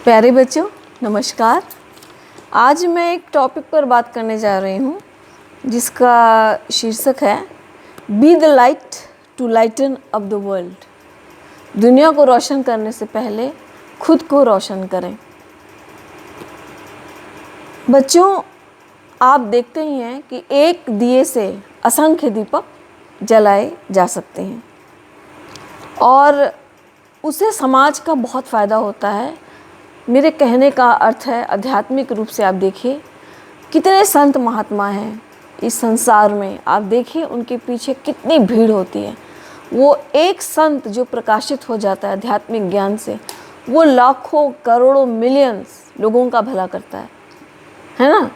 प्यारे बच्चों, नमस्कार। आज मैं एक टॉपिक पर बात करने जा रही हूँ जिसका शीर्षक है be the light to lighten up the world. दुनिया को रोशन करने से पहले खुद को रोशन करें। बच्चों, आप देखते ही हैं कि एक दिए से असंख्य दीपक जलाए जा सकते हैं और उससे समाज का बहुत फ़ायदा होता है। मेरे कहने का अर्थ है आध्यात्मिक रूप से आप देखिए कितने संत महात्मा हैं इस संसार में। आप देखिए उनके पीछे कितनी भीड़ होती है। वो एक संत जो प्रकाशित हो जाता है आध्यात्मिक ज्ञान से, वो लाखों करोड़ों मिलियंस लोगों का भला करता है ना।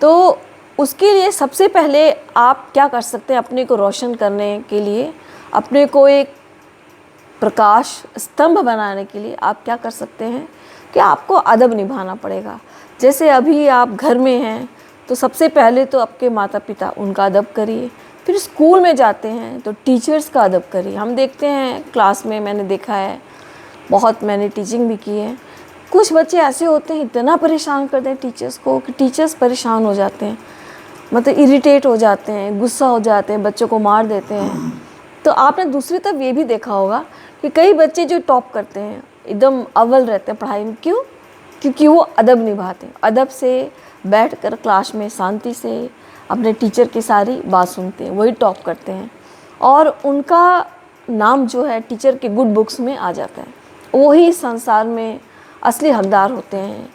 तो उसके लिए सबसे पहले आप क्या कर सकते हैं? अपने को रोशन करने के लिए, अपने को एक प्रकाश स्तंभ बनाने के लिए आप क्या कर सकते हैं कि आपको अदब निभाना पड़ेगा। जैसे अभी आप घर में हैं तो सबसे पहले तो आपके माता पिता उनका अदब करिए, फिर स्कूल में जाते हैं तो टीचर्स का अदब करिए। हम देखते हैं क्लास में, मैंने देखा है, बहुत मैंने टीचिंग भी की है, कुछ बच्चे ऐसे होते हैं इतना परेशान करते हैं टीचर्स को कि टीचर्स परेशान हो जाते हैं, मतलब इरिटेट हो जाते हैं, गुस्सा हो जाते हैं, बच्चों को मार देते हैं। तो आपने दूसरी तरफ ये भी देखा होगा कि कई बच्चे जो टॉप करते हैं, एकदम अव्वल रहते हैं पढ़ाई में, क्यों? क्योंकि वो अदब निभाते हैं। अदब से बैठकर क्लास में शांति से अपने टीचर की सारी बात सुनते हैं, वही टॉप करते हैं और उनका नाम जो है टीचर के गुड बुक्स में आ जाता है। वही संसार में असली हकदार होते हैं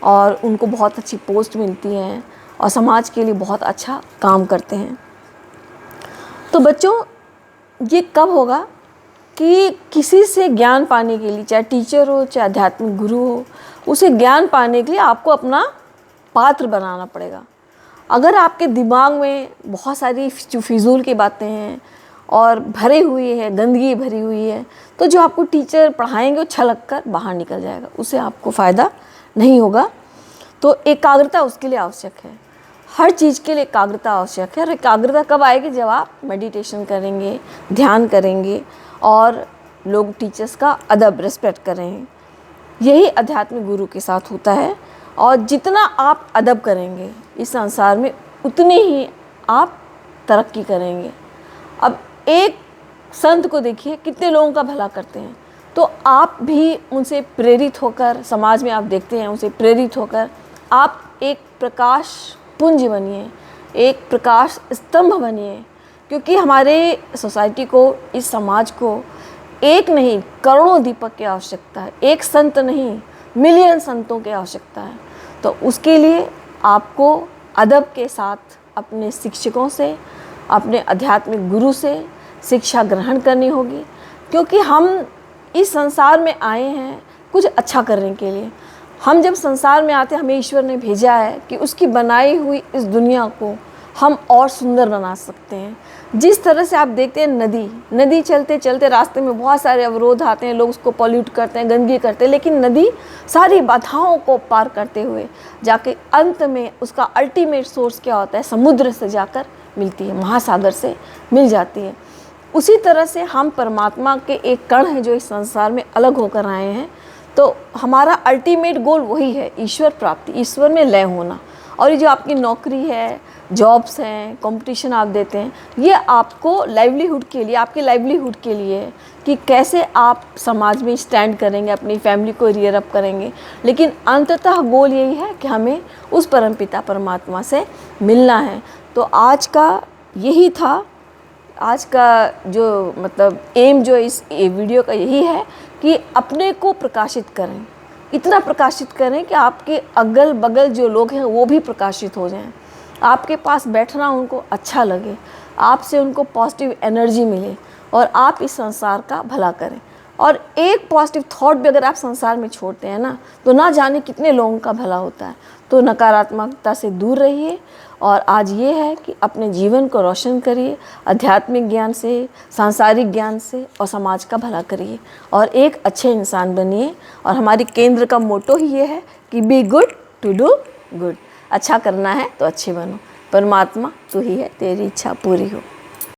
और उनको बहुत अच्छी पोस्ट मिलती है और समाज के लिए बहुत अच्छा काम करते हैं। तो बच्चों, ये कब होगा कि किसी से ज्ञान पाने के लिए, चाहे टीचर हो चाहे आध्यात्मिक गुरु हो, उसे ज्ञान पाने के लिए आपको अपना पात्र बनाना पड़ेगा। अगर आपके दिमाग में बहुत सारी जो फिजूल की बातें हैं और भरे हुई है, गंदगी भरी हुई है, तो जो आपको टीचर पढ़ाएंगे वो छलक कर बाहर निकल जाएगा, उससे आपको फ़ायदा नहीं होगा। तो एकाग्रता उसके लिए आवश्यक है। हर चीज़ के लिए एकाग्रता आवश्यक है। और एकाग्रता कब आएगी? जब आप मेडिटेशन करेंगे, ध्यान करेंगे और लोग टीचर्स का अदब रिस्पेक्ट करेंगे। यही आध्यात्मिक गुरु के साथ होता है। और जितना आप अदब करेंगे इस संसार में, उतनी ही आप तरक्की करेंगे। अब एक संत को देखिए कितने लोगों का भला करते हैं, तो आप भी उनसे प्रेरित होकर, समाज में आप देखते हैं उनसे प्रेरित होकर आप एक प्रकाश पुंज बनिए, एक प्रकाश स्तंभ बनिए। क्योंकि हमारे सोसाइटी को, इस समाज को एक नहीं करोड़ों दीपक की आवश्यकता है, एक संत नहीं मिलियन संतों की आवश्यकता है। तो उसके लिए आपको अदब के साथ अपने शिक्षकों से, अपने आध्यात्मिक गुरु से शिक्षा ग्रहण करनी होगी। क्योंकि हम इस संसार में आए हैं कुछ अच्छा करने के लिए। हम जब संसार में आते हैं, हमें ईश्वर ने भेजा है कि उसकी बनाई हुई इस दुनिया को हम और सुंदर बना सकते हैं। जिस तरह से आप देखते हैं नदी चलते चलते रास्ते में बहुत सारे अवरोध आते हैं, लोग उसको पॉल्यूट करते हैं, गंदगी करते हैं, लेकिन नदी सारी बाधाओं को पार करते हुए जाके अंत में उसका अल्टीमेट सोर्स क्या होता है? समुद्र से जाकर मिलती है, महासागर से मिल जाती है। उसी तरह से हम परमात्मा के एक कण हैं जो इस संसार में अलग होकर आए हैं। तो हमारा अल्टीमेट गोल वही है, ईश्वर प्राप्ति, ईश्वर में लय होना। और ये जो आपकी नौकरी है, जॉब्स हैं, कंपटीशन आप देते हैं, ये आपको लाइवलीहुड के लिए, आपके लाइवलीहुड के लिए है कि कैसे आप समाज में स्टैंड करेंगे, अपनी फैमिली को रियर अप करेंगे। लेकिन अंततः गोल यही है कि हमें उस परमपिता परमात्मा से मिलना है। तो आज का यही था, आज का जो मतलब एम जो इस वीडियो का यही है कि अपने को प्रकाशित करें, इतना प्रकाशित करें कि आपके अगल बगल जो लोग हैं वो भी प्रकाशित हो जाएं। आपके पास बैठना उनको अच्छा लगे, आपसे उनको पॉजिटिव एनर्जी मिले और आप इस संसार का भला करें। और एक पॉजिटिव थॉट भी अगर आप संसार में छोड़ते हैं ना, तो ना जाने कितने लोगों का भला होता है। तो नकारात्मकता से दूर रहिए। और आज ये है कि अपने जीवन को रोशन करिए, आध्यात्मिक ज्ञान से, सांसारिक ज्ञान से, और समाज का भला करिए और एक अच्छे इंसान बनिए। और हमारी केंद्र का मोटो ही ये है कि be good to do good. अच्छा करना है तो अच्छे बनो। परमात्मा तू ही है, तेरी इच्छा पूरी हो।